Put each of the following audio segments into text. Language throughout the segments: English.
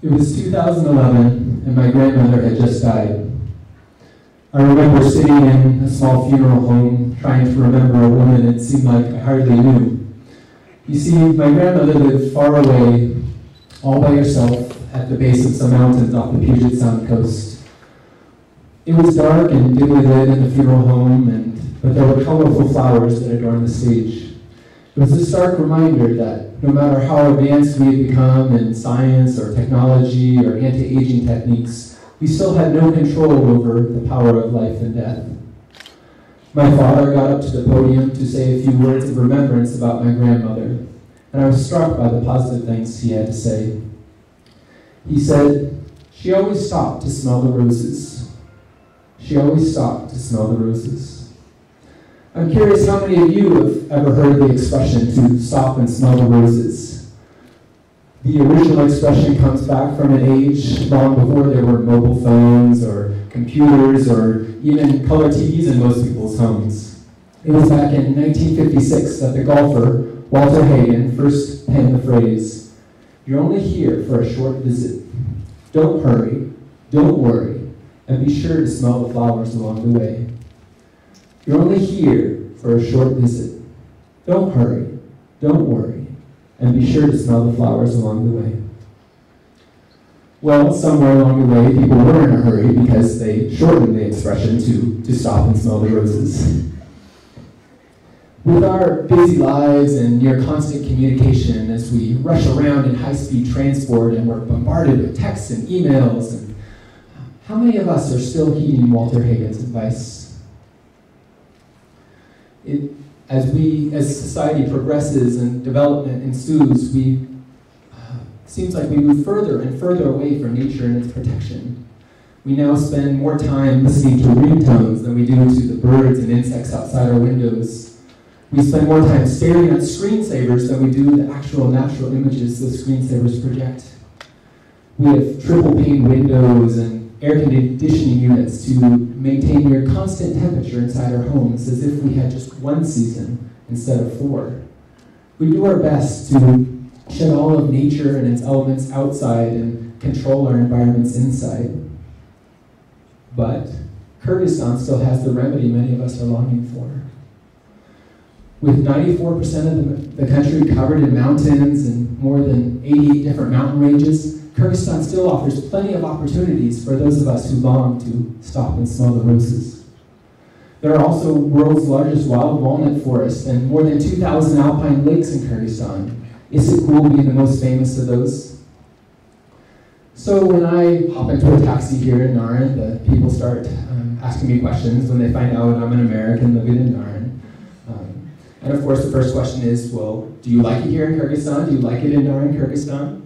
It was 2011, and my grandmother had just died. I remember sitting in a small funeral home, trying to remember a woman it seemed like I hardly knew. You see, my grandmother lived far away, all by herself, at the base of some mountains off the Puget Sound coast. It was dark and dimly lit in the funeral home, but there were colorful flowers that adorned the stage. It was a stark reminder that no matter how advanced we had become in science or technology or anti-aging techniques, we still had no control over the power of life and death. My father got up to the podium to say a few words of remembrance about my grandmother, and I was struck by the positive things he had to say. He said, "She always stopped to smell the roses. She always stopped to smell the roses." I'm curious how many of you have ever heard the expression to stop and smell the roses. The original expression comes back from an age long before there were mobile phones or computers or even color TVs in most people's homes. It was back in 1956 that the golfer Walter Hagen first penned the phrase, "You're only here for a short visit. Don't hurry, don't worry, and be sure to smell the flowers along the way." You're only here for a short visit. Don't hurry, don't worry, and be sure to smell the flowers along the way. Well, somewhere along the way, people were in a hurry because they shortened the expression to stop and smell the roses. With our busy lives and near constant communication as we rush around in high-speed transport and we're bombarded with texts and emails, and how many of us are still heeding Walter Hagen's advice? As society progresses and development ensues, seems like we move further and further away from nature and its protection. We now spend more time listening to ringtones than we do to the birds and insects outside our windows. We spend more time staring at screensavers than we do the actual natural images those screensavers project. We have triple pane windows and air conditioning units to maintain near constant temperature inside our homes as if we had just one season instead of 4. We do our best to shed all of nature and its elements outside and control our environments inside. But Kyrgyzstan still has the remedy many of us are longing for. With 94% of the country covered in mountains and more than 88 different mountain ranges, Kyrgyzstan still offers plenty of opportunities for those of us who long to stop and smell the roses. There are also world's largest wild walnut forests and more than 2,000 alpine lakes in Kyrgyzstan. Issyk being the most famous of those. So when I hop into a taxi here in Naryn, the people start asking me questions when they find out I'm an American living in Naryn. And of course the first question is, well, do you like it here in Kyrgyzstan? Do you like it in Naryn, Kyrgyzstan?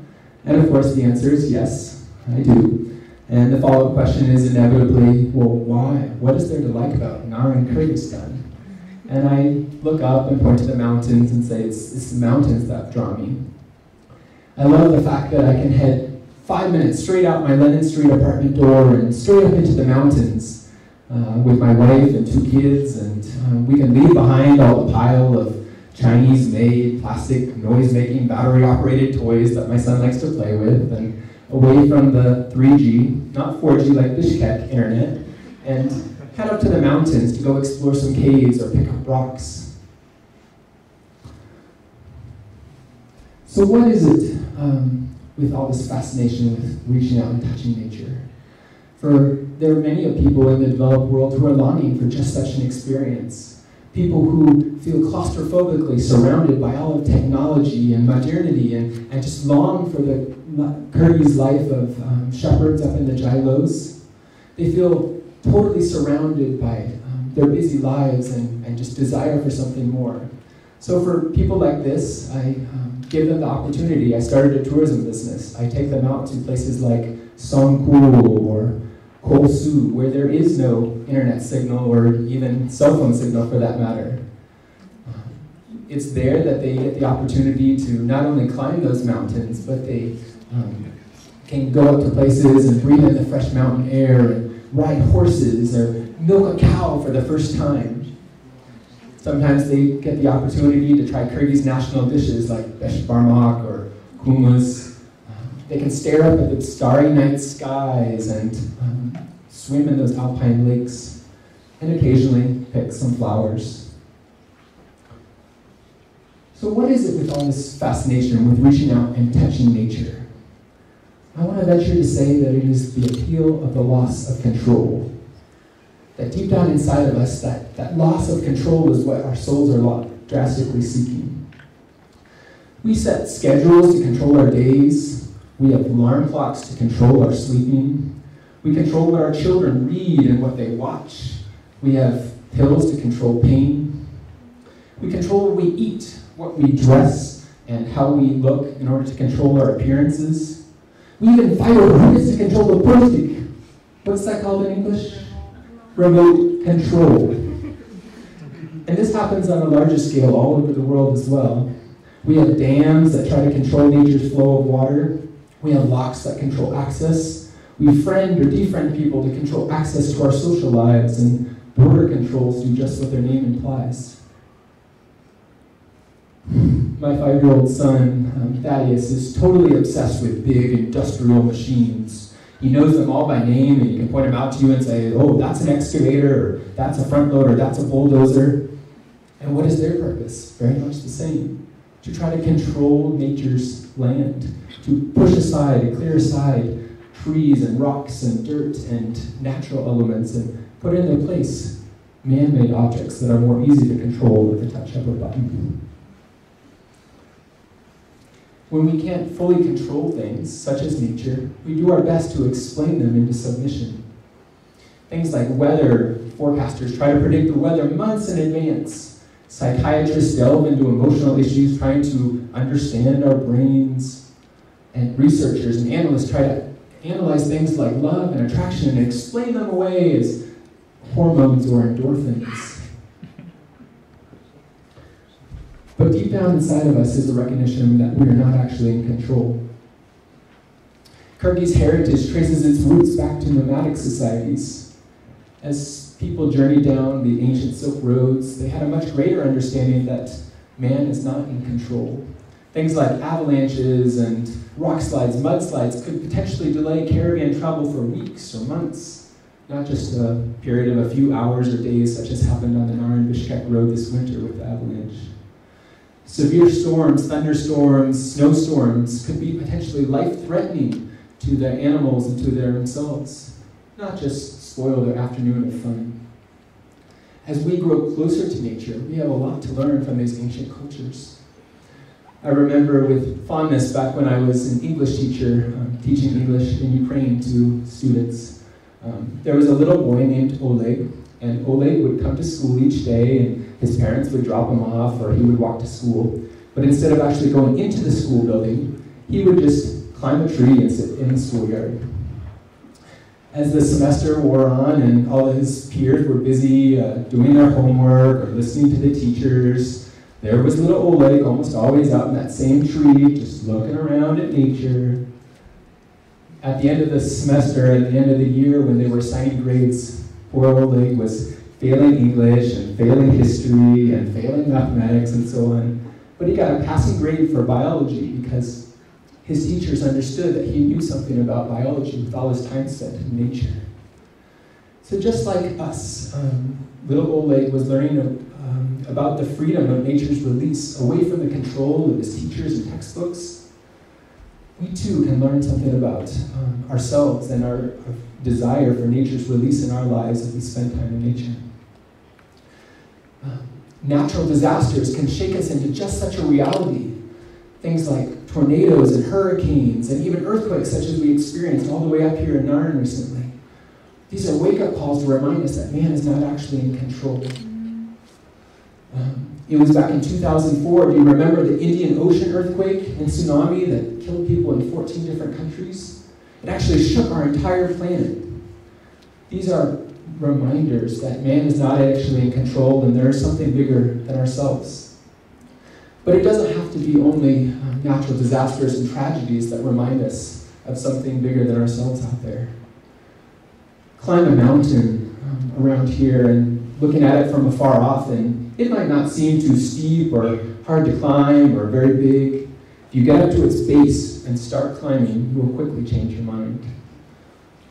And of course the answer is yes, I do. And the follow-up question is inevitably, well, why? What is there to like about Naryn, Kyrgyzstan? And I look up and point to the mountains and say, it's the mountains that draw me. I love the fact that I can head 5 minutes straight out my Lennon Street apartment door and straight up into the mountains with my wife and 2 kids, and we can leave behind all the pile of Chinese-made, plastic, noise-making, battery-operated toys that my son likes to play with, and away from the 3G, not 4G like Bishkek internet, and head up to the mountains to go explore some caves or pick up rocks. So what is it with all this fascination with reaching out and touching nature? For there are many of people in the developed world who are longing for just such an experience. People who feel claustrophobically surrounded by all of technology and modernity and just long for the Kyrgyz life of shepherds up in the Jailos. They feel totally surrounded by their busy lives and just desire for something more. So for people like this, I give them the opportunity. I started a tourism business. I take them out to places like Songkul or Kolsu, where there is no internet signal or even cell phone signal for that matter. It's there that they get the opportunity to not only climb those mountains, but they can go up to places and breathe in the fresh mountain air and ride horses or milk a cow for the first time. Sometimes they get the opportunity to try Kyrgyz national dishes like besh barmak or hummus. They can stare up at the starry night skies and swim in those alpine lakes, and occasionally pick some flowers. So what is it with all this fascination with reaching out and touching nature? I want to venture to say that it is the appeal of the loss of control. That deep down inside of us, that loss of control is what our souls are drastically seeking. We set schedules to control our days. We have alarm clocks to control our sleeping. We control what our children read and what they watch. We have pills to control pain. We control what we eat, what we dress, and how we look in order to control our appearances. We even fight over who gets to control the plastic. What's that called in English? Remote control. And this happens on a larger scale all over the world as well. We have dams that try to control nature's flow of water. We have locks that control access. We friend or defriend people to control access to our social lives, and border controls do just what their name implies. My 5-year-old son, Thaddeus, is totally obsessed with big industrial machines. He knows them all by name, and he can point them out to you and say, oh, that's an excavator, or that's a front loader, that's a bulldozer. And what is their purpose? Very much the same. To try to control nature's land, to push aside and clear aside trees and rocks and dirt and natural elements and put in their place man-made objects that are more easy to control with the touch of a button. When we can't fully control things, such as nature, we do our best to explain them into submission. Things like weather forecasters try to predict the weather months in advance. Psychiatrists delve into emotional issues trying to understand our brains. And researchers and analysts try to analyze things like love and attraction and explain them away as hormones or endorphins. But deep down inside of us is a recognition that we are not actually in control. Kyrgyz heritage traces its roots back to nomadic societies. As people journeyed down the ancient Silk Roads, they had a much greater understanding that man is not in control. Things like avalanches and rock slides, mudslides could potentially delay caravan travel for weeks or months, not just a period of a few hours or days, such as happened on the Naran-Bishkek road this winter with the avalanche. Severe storms, thunderstorms, snowstorms could be potentially life-threatening to the animals and to themselves, not just spoil their afternoon of fun. As we grow closer to nature, we have a lot to learn from these ancient cultures. I remember with fondness back when I was an English teacher, teaching English in Ukraine to students. There was a little boy named Oleg, and Oleg would come to school each day, and his parents would drop him off, or he would walk to school. But instead of actually going into the school building, he would just climb a tree and sit in the schoolyard. As the semester wore on and all of his peers were busy doing their homework or listening to the teachers, there was little Oleg almost always out in that same tree, just looking around at nature. At the end of the semester, at the end of the year, when they were assigning grades, poor Oleg was failing English and failing history and failing mathematics and so on. But he got a passing grade for biology because his teachers understood that he knew something about biology with all his time spent in nature. So just like us, little Oleg was learning about the freedom of nature's release away from the control of his teachers and textbooks. We too can learn something about ourselves and our desire for nature's release in our lives as we spend time in nature. Natural disasters can shake us into just such a reality. Things like tornadoes and hurricanes and even earthquakes such as we experienced all the way up here in Naran recently. These are wake-up calls to remind us that man is not actually in control. It was back in 2004, do you remember the Indian Ocean earthquake and tsunami that killed people in 14 different countries? It actually shook our entire planet. These are reminders that man is not actually in control and there is something bigger than ourselves. But it doesn't have to be only natural disasters and tragedies that remind us of something bigger than ourselves out there. Climb a mountain around here and looking at it from afar off, and it might not seem too steep or hard to climb or very big. If you get up to its base, and start climbing, you will quickly change your mind.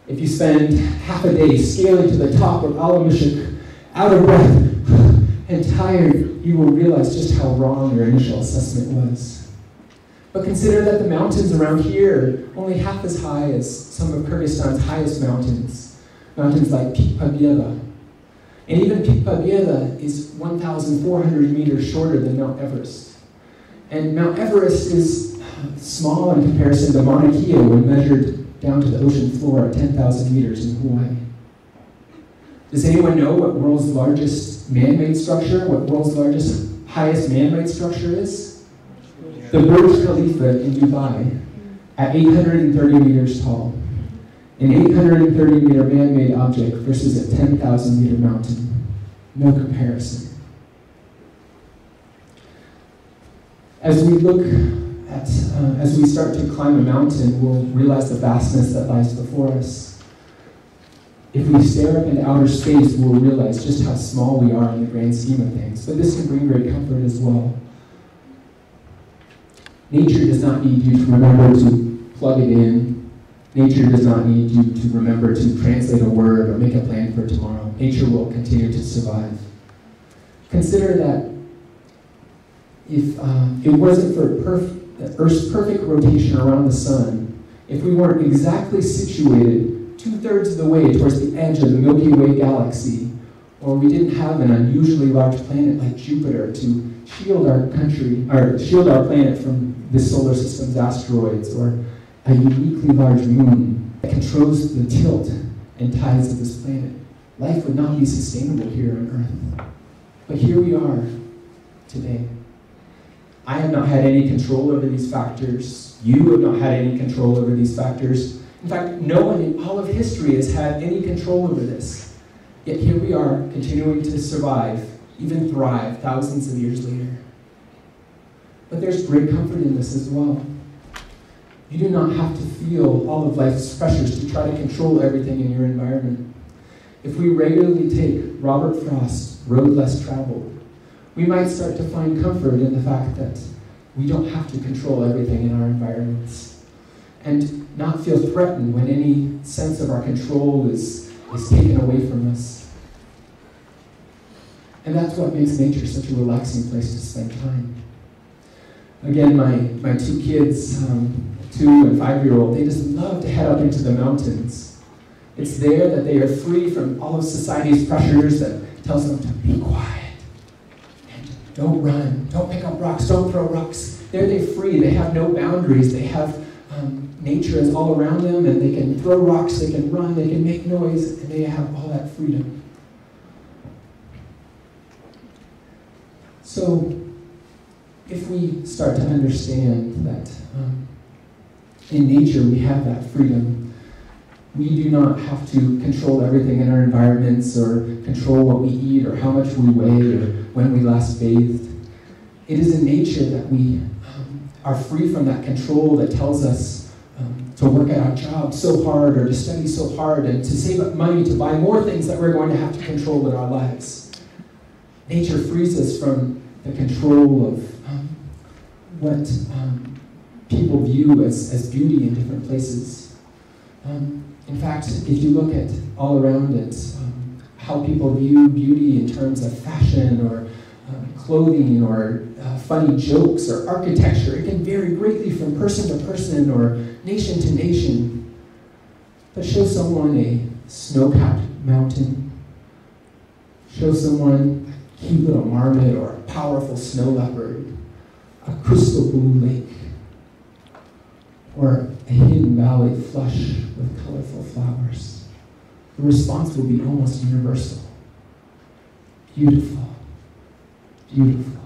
If you spend half a day scaling to the top of Alamishik, out of breath and tired, you will realize just how wrong your initial assessment was. But consider that the mountains around here are only half as high as some of Kyrgyzstan's highest mountains, mountains like Peak Pabieda. And even Peak Pabieda is 1,400 meters shorter than Mount Everest. And Mount Everest is small in comparison to Mauna Kea when measured down to the ocean floor at 10,000 meters in Hawaii. Does anyone know what world's largest man-made structure, what world's highest man-made structure is? The Burj Khalifa in Dubai, at 830 meters tall. An 830-meter man-made object versus a 10,000-meter mountain. No comparison. As we as we start to climb a mountain, we'll realize the vastness that lies before us. If we stare up into outer space, we'll realize just how small we are in the grand scheme of things. But this can bring great comfort as well. Nature does not need you to remember to plug it in. Nature does not need you to remember to translate a word or make a plan for tomorrow. Nature will continue to survive. Consider that if it wasn't for Earth's perfect rotation around the sun, if we weren't exactly situated 2/3 of the way towards the edge of the Milky Way galaxy, or we didn't have an unusually large planet like Jupiter to shield our planet from the solar system's asteroids, or a uniquely large moon that controls the tilt and tides of this planet, life would not be sustainable here on Earth. But here we are today. I have not had any control over these factors. You have not had any control over these factors. In fact, no one in all of history has had any control over this. Yet here we are, continuing to survive, even thrive, thousands of years later. But there's great comfort in this as well. You do not have to feel all of life's pressures to try to control everything in your environment. If we regularly take Robert Frost's Road Less Traveled, we might start to find comfort in the fact that we don't have to control everything in our environments, and not feel threatened when any sense of our control is taken away from us. And that's what makes nature such a relaxing place to spend time. Again, my two kids, 2 and 5-year-old, they just love to head up into the mountains. It's there that they are free from all of society's pressures that tells them to be quiet. Don't run, don't pick up rocks, don't throw rocks. There they're free, they have no boundaries. They have nature is all around them, and they can throw rocks, they can run, they can make noise, and they have all that freedom. So, if we start to understand that in nature we have that freedom, we do not have to control everything in our environments, or control what we eat, or how much we weigh, or when we last bathed. It is in nature that we are free from that control that tells us to work at our job so hard, or to study so hard, and to save up money to buy more things that we're going to have to control in our lives. Nature frees us from the control of what people view as beauty in different places. In fact, if you look at all around it, how people view beauty in terms of fashion, or clothing, or funny jokes, or architecture, it can vary greatly from person to person, or nation to nation. But show someone a snow-capped mountain, show someone a cute little marmot, or a powerful snow leopard, a crystal blue lake, or a hidden valley flush with colorful flowers. The response will be almost universal. Beautiful, beautiful.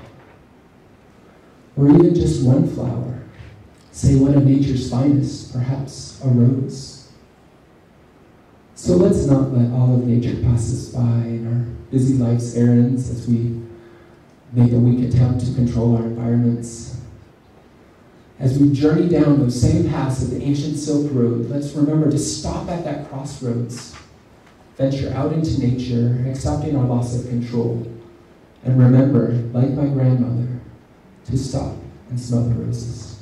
Or even just one flower, say one of nature's finest, perhaps a rose. So let's not let all of nature pass us by in our busy life's errands as we make a weak attempt to control our environments. As we journey down those same paths of the ancient Silk Road, let's remember to stop at that crossroads, venture out into nature, accepting our loss of control, and remember, like my grandmother, to stop and smell the roses.